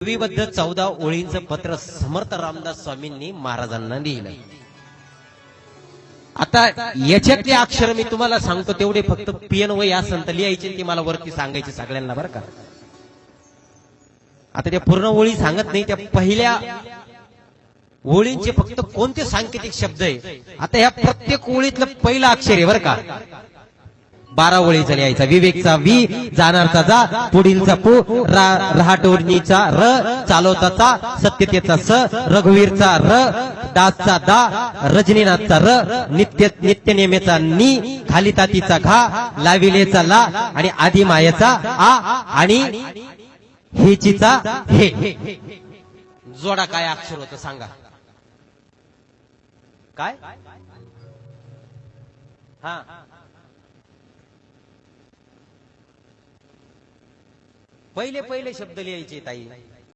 विविध 14 ओळींचं पत्र समर्थ रामदास स्वामींनी महाराजांना लिहिलं। आता याच्यातले अक्षर मी तुम्हाला सांगतो, तेवढे फक्त पियन व या संत लिहायचे, ती मला वरती सांगायचे सगळ्यांना बरं का। आता त्या पूर्ण ओळी सांगत नाही, त्या पहिल्या ओळींचे फक्त कोणते सांकेतिक शब्द आहे। आता ह्या प्रत्येक ओळीतलं पहिलं अक्षर आहे बरं का। 12 ओळीचा लिहायचा। विवेकचा वि, जाणारचा जा, पुढीलचा पु, रहाटोडणीचा र, चालवताचा, सत्यतेचा स, रघुवीरचा र, दासचा दा, रजनीनाथचा र, नित्य नेमेचा नि, खाली तातीचा घा, लाविलेचा ला आणि आधी मायेचा आ आणि हेचीचा हे। जोडा काय अक्षर होतं सांगा काय? हा पहिले शब्द लिहायचे ताई।